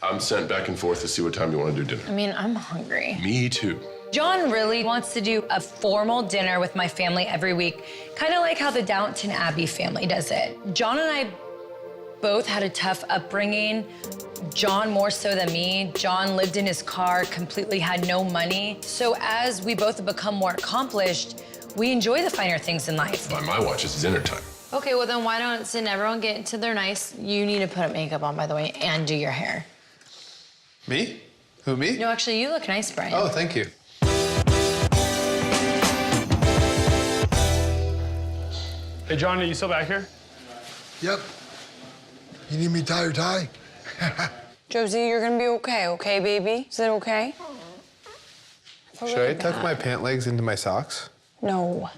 I'm sent back and forth to see what time you want to do dinner. I mean, I'm hungry. Me too. John really wants to do a formal dinner with my family every week, kind of like how the Downton Abbey family does it. John and I both had a tough upbringing. John more so than me. John lived in his car, completely had no money. So as we both have become more accomplished, we enjoy the finer things in life. By my watch, it's dinner time. Okay, well then why don't everyone get into their nice, you need to put makeup on, by the way, and do your hair. Me? Who, me? No, actually, you look nice, Brian. Oh, thank you. Hey, John, are you still back here? Yep. You need me to tie your tie? Josie, you're gonna be okay, baby? Is that okay? Should I tuck my pant legs into my socks? No.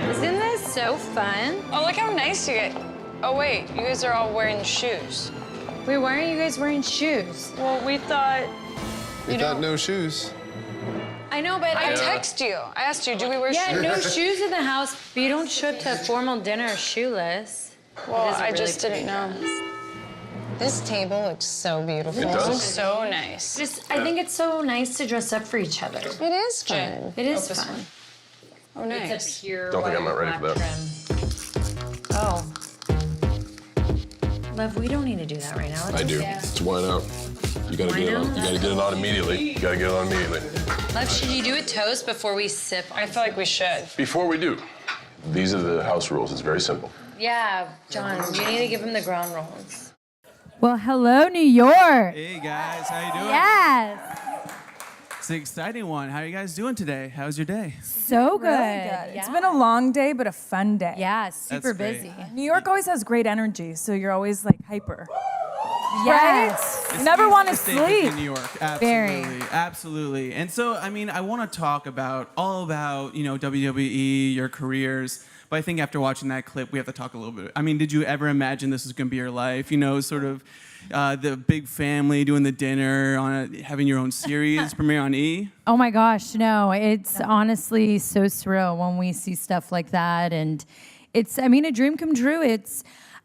Isn't this so fun? Oh, look how nice you get. Oh, wait, you guys are all wearing shoes. Wait, why aren't you guys wearing shoes? Well, we thought... We thought no shoes. I know, but I text you. I asked you, do we wear shoes? Yeah, no shoes in the house, but you don't show up to a formal dinner shoeless. Well, I just didn't know. This table looks so beautiful. It It looks does. so nice. I think it's so nice to dress up for each other. It is fun. It is fun. Oh, nice. It's a pure Don't think I'm not ready for that. trim. Oh. Love, we don't need to do that right now. I do. It's wine out. You gotta get it on. You gotta get it on immediately. You gotta get it on immediately. Love, should you do a toast before we sip? I feel like we should. Before we do, these are the house rules. It's very simple. Yeah, John, you need to give him the ground rules. Well, hello, New York. Hey guys, how you doing? Yes. It's an exciting one. How are you guys doing today? How's your day? So good. Really good. It's been a long day, but a fun day. Yeah, super That's great. busy. New York always has great energy, so you're always like hyper. Yes. Right? You never want to Stay busy sleep. in New York. Very. Absolutely, absolutely. And so, I mean, I want to talk all about WWE, your careers. But I think after watching that clip, we have to talk a little bit. I mean, did you ever imagine this was going to be your life? Sort of the big family doing the dinner, having your own series premiere on E. Oh my gosh, no. It's honestly so surreal when we see stuff like that. And it's, I mean, a dream come true.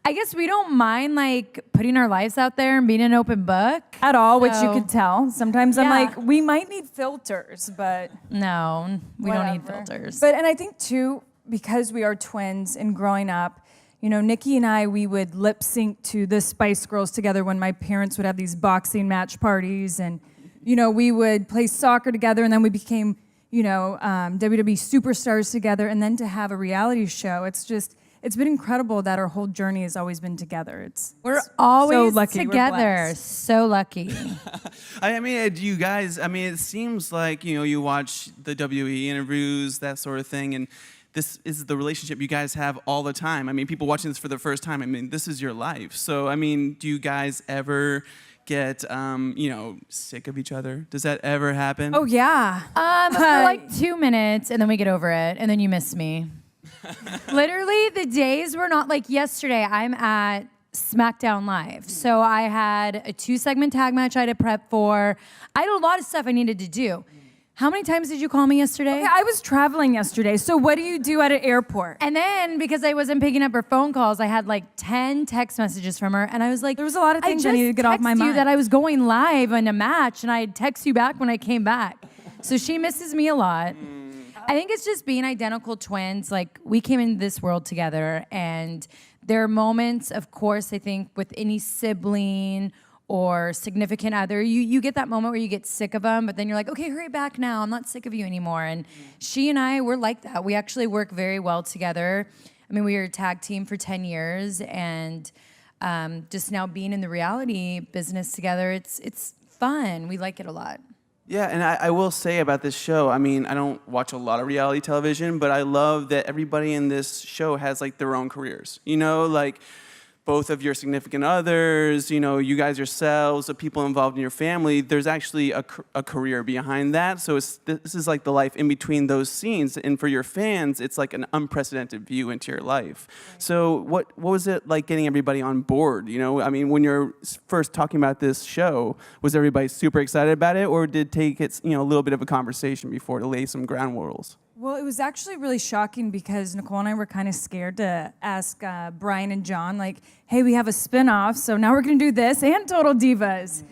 I guess we don't mind like putting our lives out there and being an open book. At all, which you So- could tell. Sometimes I'm Yeah. like, we might need filters, but No, we don't need whatever. filters. And I think too, because we are twins and growing up, Nikki and I, we would lip sync to the Spice Girls together when my parents would have these boxing match parties, and we would play soccer together, and then we became WWE superstars together, and then to have a reality show, it's been incredible that our whole journey has always been together. We're always so lucky. We're together. blessed. So lucky. I mean, do you guys? I mean, it seems like you watch the WWE interviews, that sort of thing, and this is the relationship you guys have all the time. I mean, people watching this for the first time, I mean, this is your life. So, I mean, do you guys ever get, sick of each other? Does that ever happen? Oh, yeah. For like 2 minutes, and then we get over it, and then you miss me. Literally, the days were not like yesterday. I'm at SmackDown Live. So I had a 2-segment tag match I had to prep for. I had a lot of stuff I needed to do. How many times did you call me yesterday? Okay, I was traveling yesterday, so what do you do at an airport? And then, because I wasn't picking up her phone calls, I had like 10 text messages from her, and I was like, There was a lot of things I needed to get off my I just texted you mind. that I was going live in a match, and I'd text you back when I came back. So she misses me a lot. I think it's just being identical twins. Like, we came into this world together, and there are moments, of course, I think, with any sibling or significant other, you get that moment where you get sick of them, but then you're like, okay, hurry back now. I'm not sick of you anymore. And she and I, we're like that. We actually work very well together. I mean, we were a tag team for 10 years, and just now being in the reality business together, it's fun. We like it a lot. Yeah, and I will say about this show, I mean, I don't watch a lot of reality television, but I love that everybody in this show has like their own careers. both of your significant others, you guys yourselves, the people involved in your family, there's actually a career behind that. So this is like the life in between those scenes. And for your fans, it's like an unprecedented view into your life. Right. So what was it like getting everybody on board? I mean, when you're first talking about this show, was everybody super excited about it, or did it take a little bit of a conversation before to lay some ground rules? Well, it was actually really shocking because Nicole and I were kind of scared to ask Brian and John, like, hey, we have a spinoff, so now we're going to do this and Total Divas.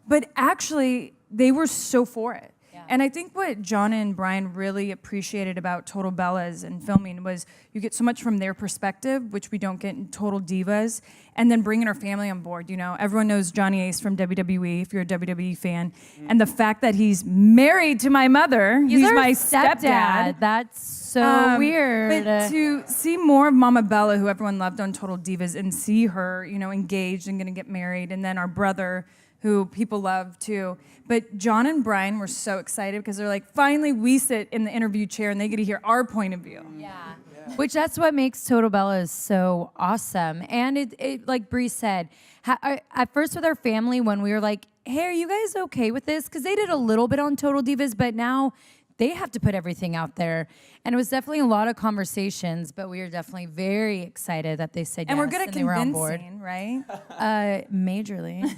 But actually, they were so for it. Yeah. And I think what John and Brian really appreciated about Total Bellas and filming was you get so much from their perspective, which we don't get in Total Divas, and then bringing our family on board. Everyone knows Johnny Ace from WWE, if you're a WWE fan. And the fact that he's married to my mother, he's my stepdad. That's so weird. But to see more of Mama Bella, who everyone loved on Total Divas, and see her, engaged and gonna get married, and then our brother, who people love too. But John and Brian were so excited because they're like, finally we sit in the interview chair and they get to hear our point of view. Yeah. Which that's what makes Total Bellas so awesome. And it like Brie said, at first with our family, when we were like, hey, are you guys okay with this? Because they did a little bit on Total Divas, but now they have to put everything out there. And it was definitely a lot of conversations, but we were definitely very excited that they said and yes. We're good at and they were on board. Right? Majorly.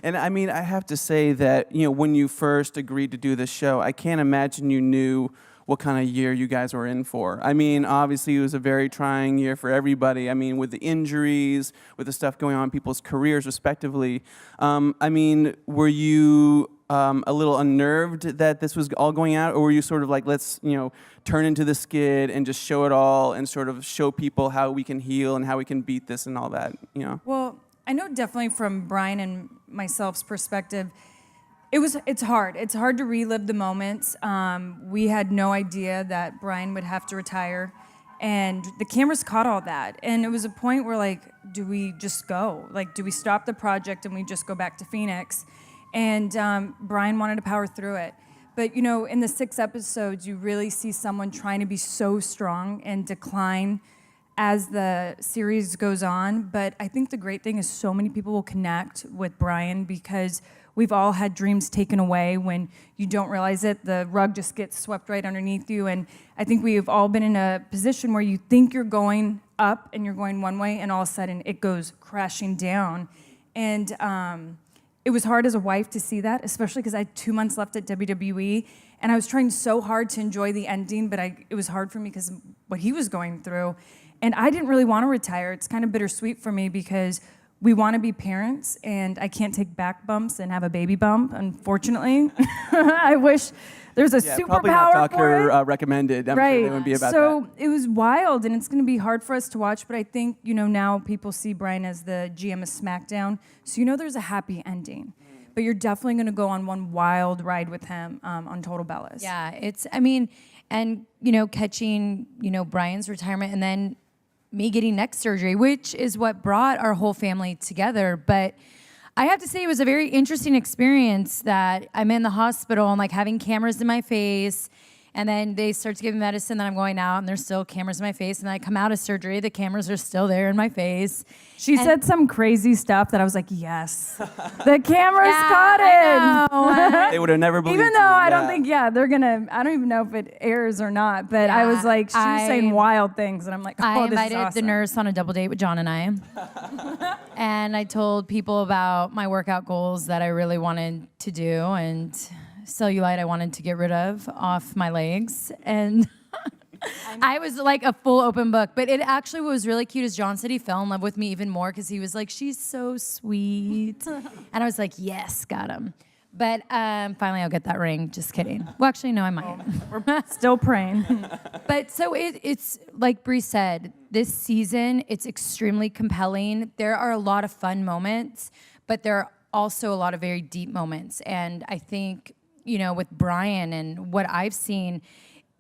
And I mean, I have to say that, when you first agreed to do this show, I can't imagine you knew what kind of year you guys were in for. I mean, obviously it was a very trying year for everybody. I mean, with the injuries, with the stuff going on in people's careers respectively. I mean, were you a little unnerved that this was all going out, or were you sort of like, let's, turn into the skid and just show it all and sort of show people how we can heal and how we can beat this and all that, Well, I know definitely from Brian and myself's perspective, it's hard. It's hard to relive the moments. We had no idea that Brian would have to retire, and the cameras caught all that. And it was a point where, like, do we just go? Like, do we stop the project and we just go back to Phoenix? And Brian wanted to power through it. But, in the 6 episodes, you really see someone trying to be so strong and decline as the series goes on. But I think the great thing is so many people will connect with Brian because we've all had dreams taken away when you don't realize it. The rug just gets swept right underneath you. And I think we've all been in a position where you think you're going up and you're going one way, and all of a sudden it goes crashing down. And it was hard as a wife to see that, especially because I had 2 months left at WWE. And I was trying so hard to enjoy the ending, but it was hard for me because of what he was going through. And I didn't really want to retire. It's kind of bittersweet for me because we want to be parents, and I can't take back bumps and have a baby bump, unfortunately. I wish there's a superpower probably not doctor for it. Recommended. I'm right. sure they wouldn't be about that. So it was wild, and it's going to be hard for us to watch, but I think, now people see Brian as the GM of SmackDown, so there's a happy ending. But you're definitely going to go on one wild ride with him on Total Bellas. Yeah, and catching, Brian's retirement and then me getting neck surgery, which is what brought our whole family together. But I have to say it was a very interesting experience that I'm in the hospital and like having cameras in my face, and then they start to give me medicine, then I'm going out and there's still cameras in my face, and then I come out of surgery, the cameras are still there in my face. She said some crazy stuff that I was like, yes, the cameras caught it. They would have never believed Even though you. I don't think, they're gonna, I don't even know if it airs or not, but I was like, she was saying wild things, and I'm like, I this is invited awesome. the nurse on a double date with John and I. And I told people about my workout goals that I really wanted to do, and cellulite I wanted to get rid of off my legs. And I was like a full open book. But it actually was really cute, as John said he fell in love with me even more because he was like, she's so sweet. And I was like, yes, got him. But finally I'll get that ring. Just kidding. Well, actually, no, I might. We're still praying. But so it's like Brie said, this season, it's extremely compelling. There are a lot of fun moments, but there are also a lot of very deep moments. And I think, with Brian and what I've seen,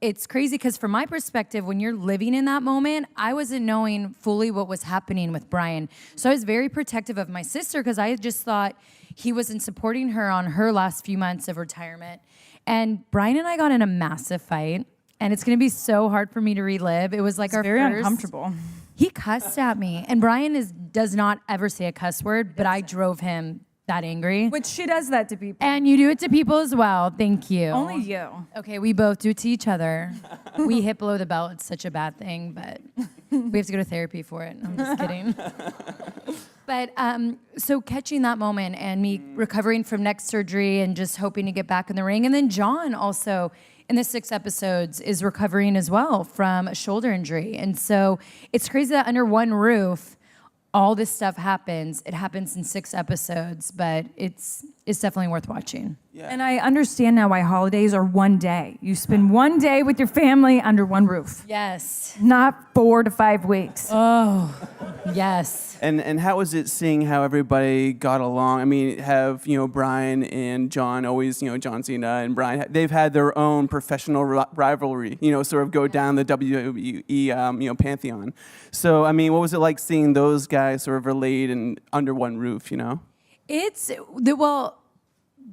it's crazy because from my perspective, when you're living in that moment, I wasn't knowing fully what was happening with Brian. So I was very protective of my sister because I just thought he wasn't supporting her on her last few months of retirement. And Brian and I got in a massive fight. and it's going to be so hard for me to relive. It was like our very first. uncomfortable. He cussed at me, and Brian does not ever say a cuss word, but I drove him that angry. Which she does that to people. And you do it to people as well. Thank you. Only you. Okay, we both do it to each other. We hit below the belt. It's such a bad thing, but we have to go to therapy for it. I'm just kidding. But so catching that moment and me recovering from neck surgery and just hoping to get back in the ring. And then John also, in the 6 episodes, is recovering as well from a shoulder injury. And so it's crazy that under one roof, all this stuff happens. It happens in 6 episodes, but it's definitely worth watching. Yeah. And I understand now why holidays are one day. You spend one day with your family under one roof. Yes. Not 4 to 5 weeks. Oh, yes. And how was it seeing how everybody got along? I mean, have, Brian and John always, John Cena and Brian, they've had their own professional rivalry, sort of go down the WWE, pantheon. So, I mean, what was it like seeing those guys sort of relate and under one roof, It's,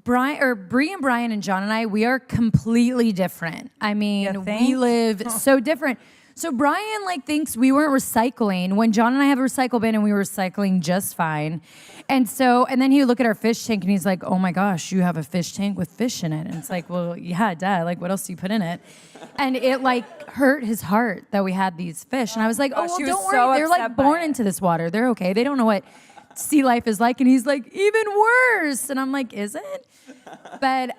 Brie and Brian and John and I, we are completely different. I mean, we live so different. So Brian thinks we weren't recycling when John and I have a recycle bin and we were recycling just fine. And then he would look at our fish tank and he's like, oh my gosh, you have a fish tank with fish in it. And it's like, well, yeah, duh. What else do you put in it? And it hurt his heart that we had these fish. And I was like, oh, well, don't worry. They're born into this water. They're okay. They don't know what sea life is like. And he's like, even worse. And I'm like, is it? But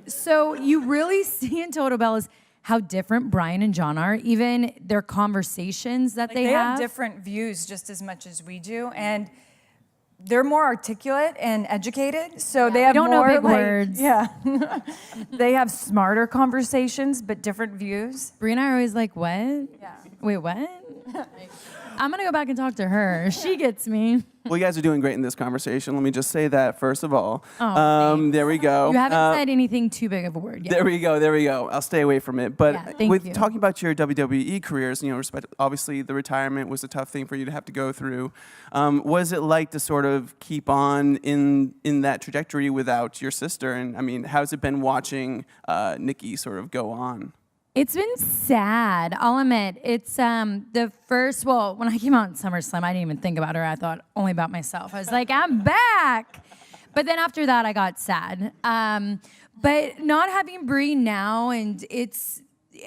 so you really see in Total Bellas how different Brian and John are, even their conversations that they have. They have different views just as much as we do, and they're more articulate and educated, so they have don't more know big words. Yeah, they have smarter conversations, but different views. Brie and I are always like, what? Yeah. Wait, what? I'm gonna go back and talk to her. She gets me. Well, you guys are doing great in this conversation. Let me just say that first of all. Oh, there we go. You haven't said anything too big of a word yet. There we go. I'll stay away from it. But thank you. Talking about your WWE careers, obviously the retirement was a tough thing for you to have to go through. What is it like to sort of keep on in that trajectory without your sister? And I mean, how's it been watching Nikki sort of go on? It's been sad, I'll admit. It's the first, when I came out in SummerSlam, I didn't even think about her. I thought only about myself. I was like, I'm back. But then after that, I got sad. But not having Brie now, and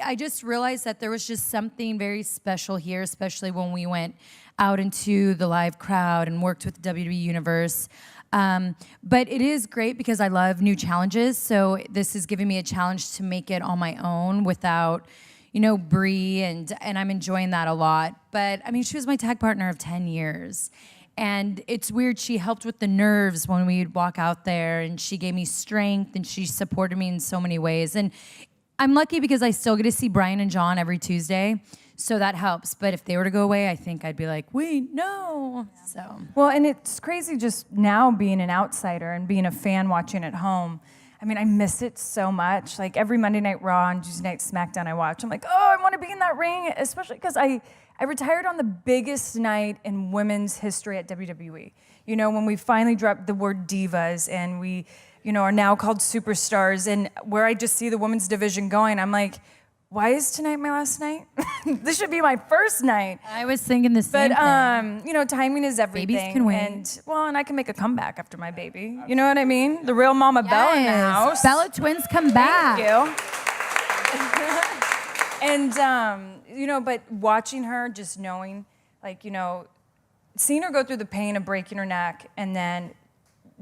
I just realized that there was just something very special here, especially when we went out into the live crowd and worked with the WWE Universe. But it is great because I love new challenges. So this is giving me a challenge to make it on my own without, Brie, and I'm enjoying that a lot. But I mean, she was my tag partner of 10 years. And it's weird, she helped with the nerves when we'd walk out there, and she gave me strength, and she supported me in so many ways. And I'm lucky because I still get to see Brian and John every Tuesday. So that helps. But if they were to go away, I think I'd be like, wait, no. So. Well, and it's crazy just now being an outsider and being a fan watching at home. I mean, I miss it so much. Every Monday Night Raw and Tuesday Night SmackDown I watch, I'm like, oh, I want to be in that ring, especially because I retired on the biggest night in women's history at WWE. When we finally dropped the word divas and we, are now called superstars, and where I just see the women's division going, I'm like, why is tonight my last night? This should be my first night. I was thinking the same thing. Timing is everything. Babies can wait. And I can make a comeback after my baby. You know what I mean? The real Mama Bella in the house. Bella Twins come back. Thank you. And, but watching her, just knowing, seeing her go through the pain of breaking her neck, and then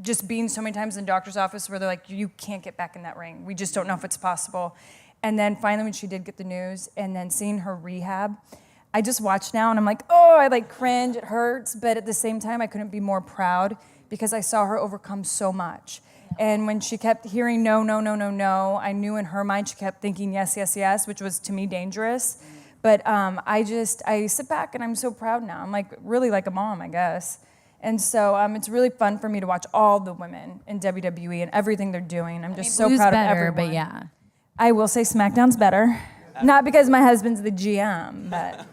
just being so many times in the doctor's office where they're like, you can't get back in that ring. We just don't know if it's possible. And then finally when she did get the news, and then seeing her rehab, I just watch now and I'm like, oh, I cringe, it hurts. But at the same time, I couldn't be more proud because I saw her overcome so much. And when she kept hearing no, no, no, no, no, I knew in her mind she kept thinking yes, yes, yes, which was to me dangerous. But I sit back and I'm so proud now. I'm really like a mom, I guess. And so it's really fun for me to watch all the women in WWE and everything they're doing. I'm just so proud of everyone. But yeah. I will say SmackDown's better. Not because my husband's the GM, but.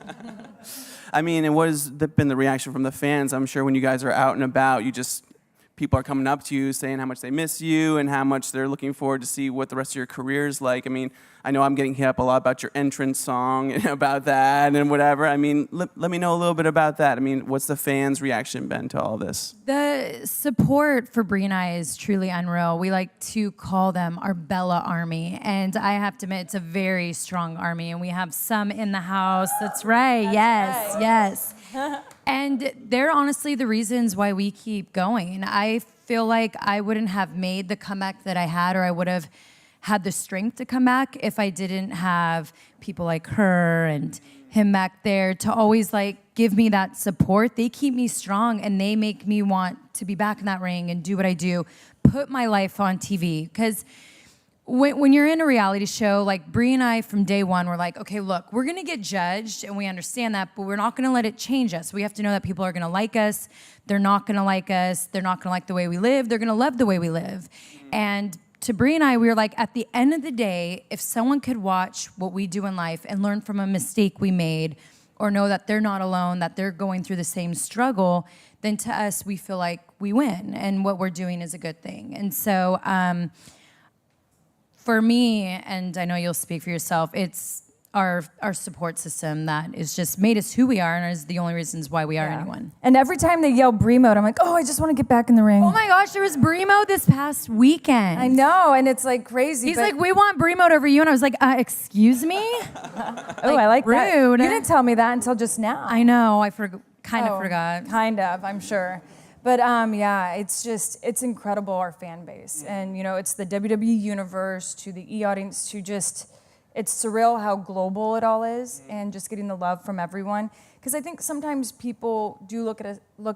I mean, and what has been the reaction from the fans? I'm sure when you guys are out and about, people are coming up to you saying how much they miss you and how much they're looking forward to see what the rest of your career is like. I mean, I know I'm getting hit up a lot about your entrance song and about that and whatever. I mean, let me know a little bit about that. I mean, what's the fans' reaction been to all this? The support for Brie and I is truly unreal. We like to call them our Bella Army. And I have to admit, it's a very strong army. And we have some in the house. That's right. Yes. And they're honestly the reasons why we keep going. And I feel like I wouldn't have made the comeback that I had, or I would have had the strength to come back if I didn't have people like her and him back there to always like give me that support. They keep me strong and they make me want to be back in that ring and do what I do, put my life on TV. Because when you're in a reality show, like Brie and I from day one were like, okay, look, we're gonna get judged and we understand that, but we're not gonna let it change us. We have to know that people are gonna like us. They're not gonna like us. They're not gonna like the way we live. They're gonna love the way we live. And to Brie and I, we were like, at the end of the day, if someone could watch what we do in life and learn from a mistake we made, or know that they're not alone, that they're going through the same struggle, then to us, we feel like we win and what we're doing is a good thing. And so for me, and I know you'll speak for yourself, it's our support system that is just made us who we are and is the only reasons why we are anyone. And every time they yell Brie mode, I'm like, oh, I just want to get back in the ring. Oh my gosh, there was Brie mode this past weekend. I know, and it's like crazy. He's like, we want Brie mode over you. And I was like, excuse me? Oh, I like that. rude. You didn't tell me that until just now. I know, I kind of forgot. Kind of, I'm sure. But yeah, it's incredible, our fan base. And it's the WWE universe to the E audience to just, it's surreal how global it all is and just getting the love from everyone. Because I think sometimes people do look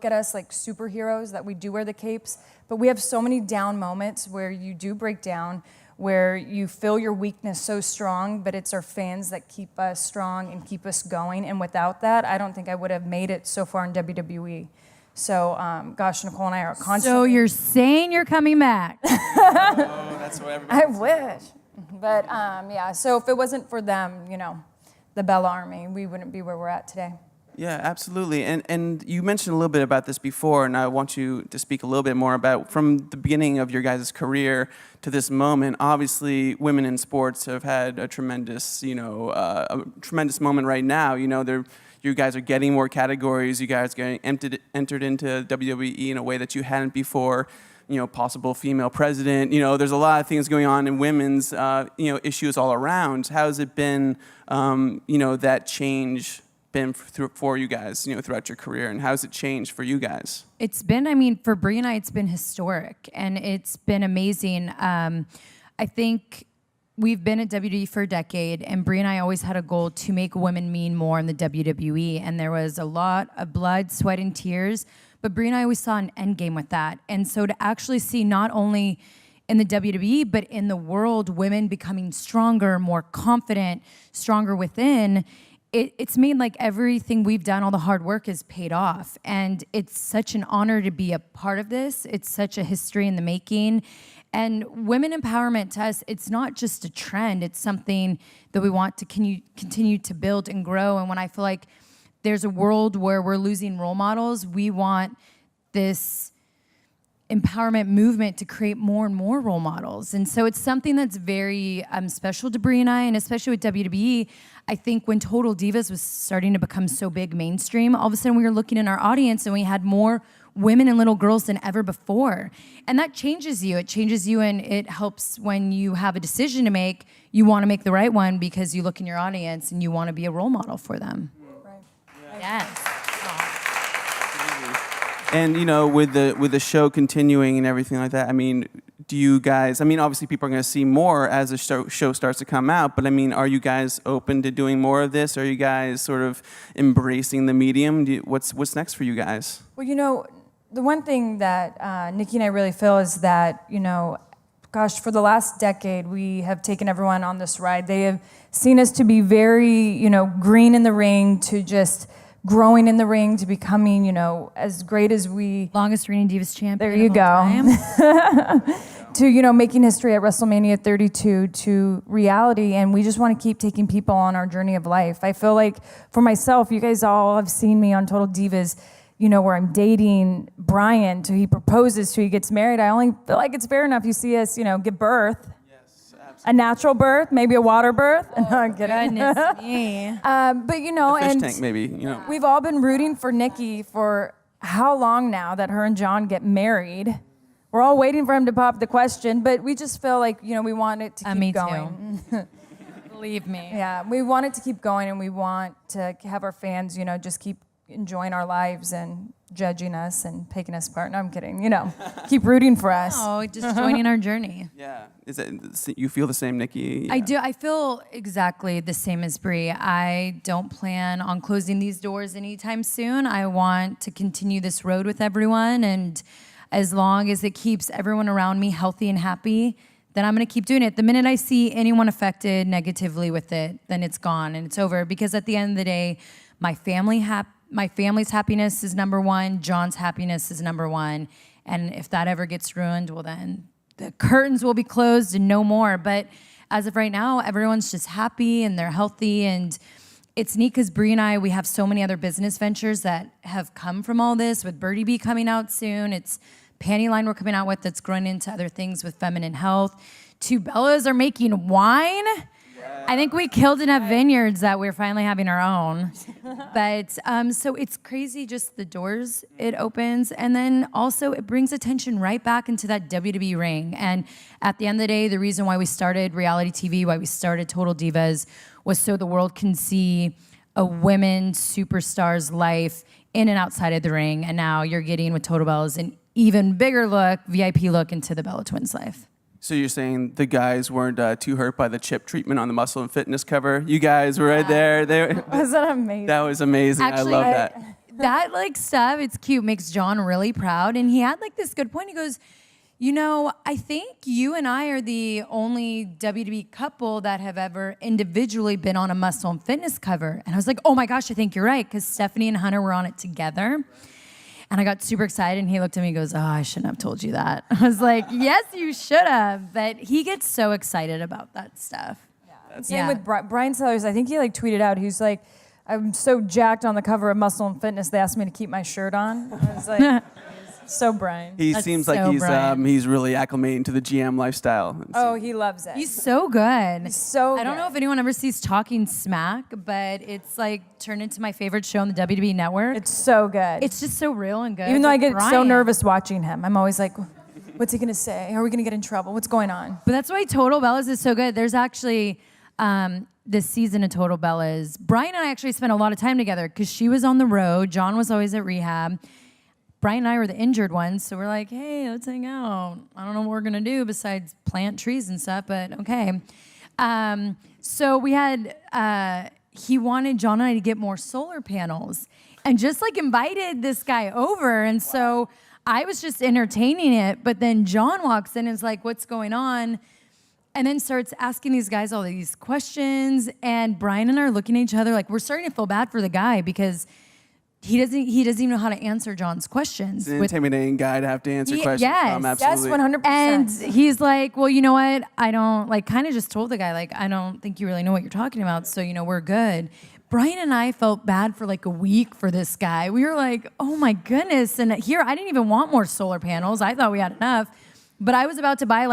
at us like superheroes, that we do wear the capes, but we have so many down moments where you do break down, where you feel your weakness so strong, but it's our fans that keep us strong and keep us going. And without that, I don't think I would have made it so far in WWE. So, gosh, Nicole and I are constantly... So you're saying you're coming back? Oh, that's what everybody... I wish. But yeah, so if it wasn't for them, the Bella Army, we wouldn't be where we're at today. Yeah, absolutely. And you mentioned a little bit about this before, and I want you to speak a little bit more about from the beginning of your guys' career to this moment. Obviously, women in sports have had a tremendous, a tremendous moment right now. You guys are getting more categories. You guys are getting entered into WWE in a way that you hadn't before. Possible female president. There's a lot of things going on in women's, issues all around. How's it been, that change been for you guys, throughout your career, and how's it changed for you guys? It's been, for Brie and I, it's been historic, and it's been amazing. I think we've been at WWE for a decade, and Brie and I always had a goal to make women mean more in the WWE, and there was a lot of blood, sweat, and tears, but Brie and I always saw an end game with that. And so to actually see not only in the WWE, but in the world, women becoming stronger, more confident, stronger within, it's made like everything we've done, all the hard work is paid off. And it's such an honor to be a part of this. It's such a history in the making. And women empowerment to us, it's not just a trend. It's something that we want to continue to build and grow. And when I feel like there's a world where we're losing role models, we want this empowerment movement to create more and more role models. And so it's something that's very special to Brie and I, and especially with WWE. I think when Total Divas was starting to become so big mainstream, all of a sudden we were looking in our audience and we had more women and little girls than ever before. And that changes you. It changes you, and it helps when you have a decision to make. You want to make the right one because you look in your audience and you want to be a role model for them. Right. Yes. And with the show continuing and everything like that, do you guys? Obviously people are going to see more as the show starts to come out. But are you guys open to doing more of this? Are you guys sort of embracing the medium? What's next for you guys? Well, the one thing that Nikki and I really feel is that gosh, for the last decade we have taken everyone on this ride. They have seen us to be very green in the ring, to just growing in the ring, to becoming, as great as we... Longest reigning Divas champion. There you go. To, making history at WrestleMania 32, to reality. And we just want to keep taking people on our journey of life. I feel like, for myself, you guys all have seen me on Total Divas where I'm dating Brian till he proposes, till he gets married, I only feel like it's fair enough you see us, give birth. Yes, A natural birth, maybe a water birth. No, I'm kidding. Goodness me. But Fish and tank, maybe. we've all been rooting for Nikki for how long now that her and John get married. We're all waiting for him to pop the question, but we just feel like, we want it to keep Me going. too. Believe me. Yeah, we want it to keep going, and we want to have our fans, just keep enjoying our lives and judging us and picking us apart. No, I'm kidding. Keep rooting for us. Oh, just joining our journey. Yeah. Is it you feel the same, Nikki? I do. I feel exactly the same as Brie. I don't plan on closing these doors anytime soon. I want to continue this road with everyone, and as long as it keeps everyone around me healthy and happy, then I'm going to keep doing it. The minute I see anyone affected negatively with it, then it's gone and it's over. Because at the end of the day, my family's happiness is number one. John's happiness is number one. And if that ever gets ruined, well, then the curtains will be closed and no more. But as of right now, everyone's just happy and they're healthy. And it's neat because Brie and I, we have so many other business ventures that have come from all this, with Birdie Bee coming out soon. It's Panty line we're coming out with that's growing into other things with feminine health. 2 Bellas are making wine. I think we killed enough vineyards that we're finally having our own. But so it's crazy just the doors it opens. And then also it brings attention right back into that WWE ring. And at the end of the day, the reason why we started reality TV, why we started Total Divas, was so the world can see a women superstar's life in and outside of the ring. And now you're getting with Total Bellas an even bigger look, VIP look into the Bella Twins' life. So you're saying the guys weren't too hurt by the chip treatment on the Muscle and Fitness cover? You guys were right there. Was that amazing? That was amazing. Actually, I love that. That stuff, it's cute, makes John really proud. And he had this good point. He goes, I think you and I are the only WWE couple that have ever individually been on a Muscle and Fitness cover. And I was like, oh my gosh, I think you're right, because Stephanie and Hunter were on it together. And I got super excited, and he looked at me and goes, oh, I shouldn't have told you that. I was like, yes, you should have. But he gets so excited about that stuff. Yeah. Same with Brian Sellers. I think he tweeted out, he's like, I'm so jacked on the cover of Muscle and Fitness, they asked me to keep my shirt on. I was like, so Brian. He seems like he's really acclimating to the GM lifestyle. Oh, he loves it. He's so good. He's so good. I don't know if anyone ever sees Talking Smack, but it's turned into my favorite show on the WWE network. It's so good. It's just so real and good. Even though I get so Brian. nervous watching him. I'm always like, what's he going to say? Are we going to get in trouble? What's going on? But that's why Total Bellas is so good. There's actually this season of Total Bellas, Brian and I actually spent a lot of time together because she was on the road. John was always at rehab. Brian and I were the injured ones, so we're like, hey, let's hang out. I don't know what we're gonna do besides plant trees and stuff, but okay. So we had, he wanted John and I to get more solar panels and just invited this guy over. And so I was just entertaining it, but then John walks in and is like, what's going on? And then starts asking these guys all these questions. And Brian and I are looking at each other like, we're starting to feel bad for the guy because he doesn't even know how to answer John's questions. It's an intimidating guy to have to answer questions. Yes, Absolutely. Yes, 100%. And he's like, well, you know what? I don't, kind of just told the guy, I don't think you really know what you're talking about, so, we're good. Brian and I felt bad for a week for this guy. We were like, oh my goodness. And here, I didn't even want more solar panels. I thought we had enough. But I was about to buy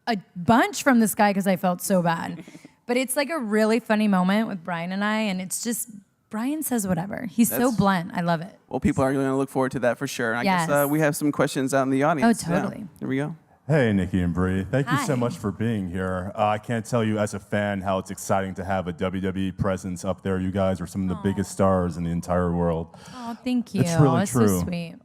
a bunch from this guy because I felt so bad. But it's a really funny moment with Brian and I, and it's just, Brian says whatever. He's so blunt. I love it. Well, people are going to look forward to that for sure. I Yes. guess we have some questions out in the audience. Oh, totally. Yeah. Here we go. Hey, Nikki and Brie. Thank you so Hi. much for being here. I can't tell you as a fan how it's exciting to have a WWE presence up there. You guys are some of the biggest stars in the entire world. Oh, thank you. It's really That's true. so sweet.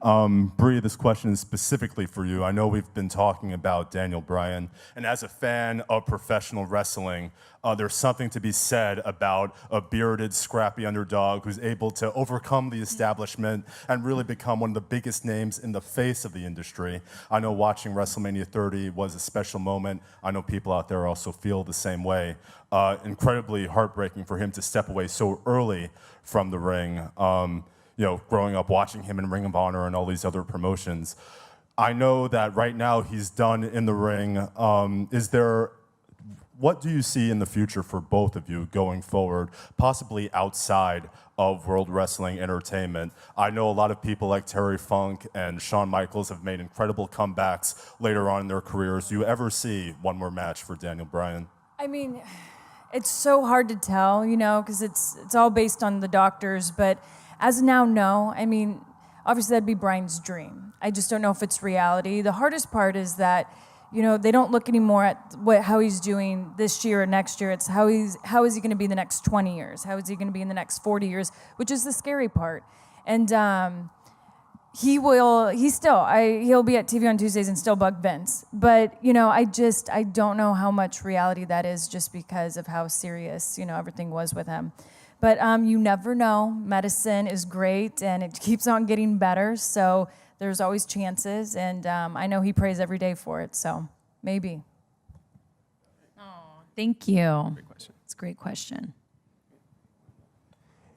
Brie, this question is specifically for you. I know we've been talking about Daniel Bryan, and as a fan of professional wrestling, there's something to be said about a bearded, scrappy underdog who's able to overcome the establishment and really become one of the biggest names in the face of the industry. I know watching WrestleMania 30 was a special moment. I know people out there also feel the same way. Incredibly heartbreaking for him to step away so early from the ring. Growing up watching him in Ring of Honor and all these other promotions. I know that right now he's done in the ring. what do you see in the future for both of you going forward, possibly outside of World Wrestling Entertainment? I know a lot of people like Terry Funk and Shawn Michaels have made incredible comebacks later on in their careers. Do you ever see one more match for Daniel Bryan? I mean, it's so hard to tell, you know, because it's all based on the doctors. But as of now, no. I mean, obviously that'd be Bryan's dream. I just don't know if it's reality. The hardest part is that, you know, they don't look anymore at how he's doing this year or next year. It's how is he going to be in the next 20 years? How is he going to be in the next 40 years? Which is the scary part. And he'll be at TV on Tuesdays and still bug Vince. But, you know, I don't know how much reality that is just because of how serious, you know, everything was with him. But you never know. Medicine is great and it keeps on getting better. So there's always chances, and I know he prays every day for it, so maybe. Oh, thank you. Great question. It's a great question.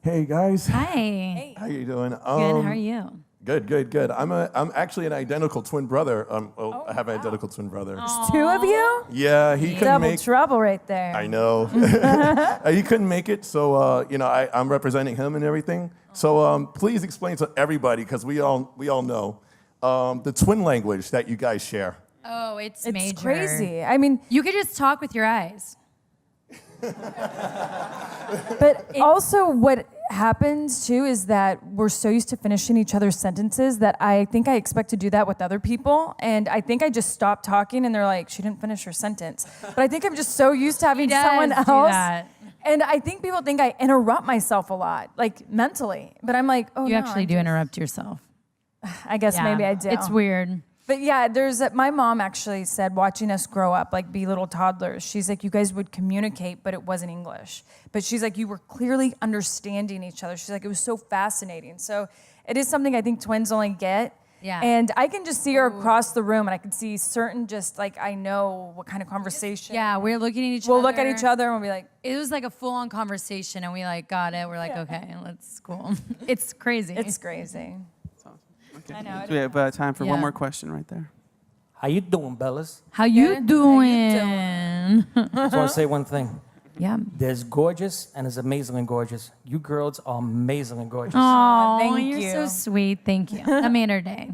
Hey guys. Hi. Hey. How you doing? Good. How are you? Good. I'm actually an identical twin brother. I have an identical twin brother. There's two of you? Yeah, he couldn't Double make. trouble right there. I know. He couldn't make it, so you know I'm representing him and everything. So please explain to everybody, because we all know the twin language that you guys share. Oh, it's major. It's crazy. I mean, you could just talk with your eyes. But also what happens too is that we're so used to finishing each other's sentences that I think I expect to do that with other people, and I think I just stop talking and they're like, she didn't finish her sentence. But I think I'm just so used to having someone else. And I think people think I interrupt myself a lot, like mentally. But I'm like, oh, you actually do interrupt yourself. I guess maybe I do. It's weird. But yeah, my mom actually said, watching us grow up, like be little toddlers, she's like, you guys would communicate, but it wasn't English. But she's like, you were clearly understanding each other. She's like, it was so fascinating. So it is something I think twins only get. Yeah. And I can just see her across the room, and I can see certain just like, I know what kind of conversation. Yeah, we're looking at each other. We'll look at each other and we'll be like. It was like a full-on conversation, and we like got it. We're like, okay, let's cool. It's crazy. It's crazy. Okay. I know. So we have time for one more question right there. How you doing, Bellas? How you doing? I just want to say one thing. Yeah. There's gorgeous and there's amazingly gorgeous. You girls are amazingly gorgeous. Oh, thank you're you. so sweet. Thank you. That made her day.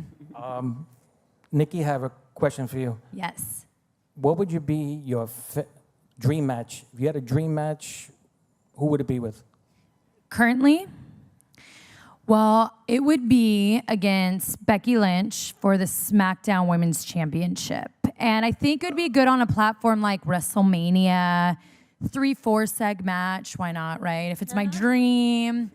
Nikki, I have a question for you. Yes. What would you be your dream match? If you had a dream match, who would it be with? Currently? Well, it would be against Becky Lynch for the SmackDown Women's Championship. And I think it would be good on a platform like WrestleMania, 3-4 seg match. Why not, right? If it's my dream,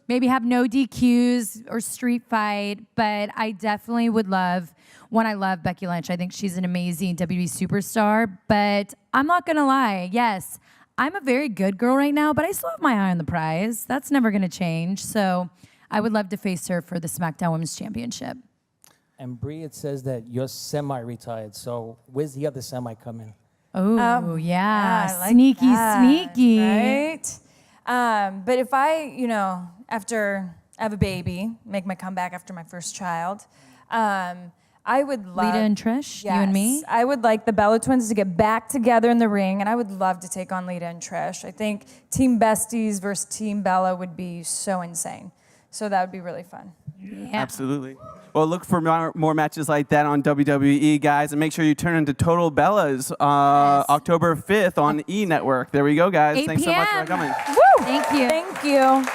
maybe have no DQs or street fight. But I definitely would love, I love Becky Lynch. I think she's an amazing WWE superstar. But I'm not going to lie. Yes, I'm a very good girl right now, but I still have my eye on the prize. That's never going to change. So I would love to face her for the SmackDown Women's Championship. And Brie, it says that you're semi-retired. So where's the other semi coming? Oh, yeah. I like sneaky, that, sneaky. Right? But if I, after I have a baby, make my comeback after my first child, I would love... Lita and Trish, yes, you and me? I would like the Bella Twins to get back together in the ring, and I would love to take on Lita and Trish. I think Team Besties versus Team Bella would be so insane. So that would be really fun. Yeah. Absolutely. Well, look for more matches like that on WWE, guys. And make sure you turn into Total Bellas October 5th on E! Network. There we go, guys. 8 Thanks so much for p.m. coming. Woo! Thank you. Thank you.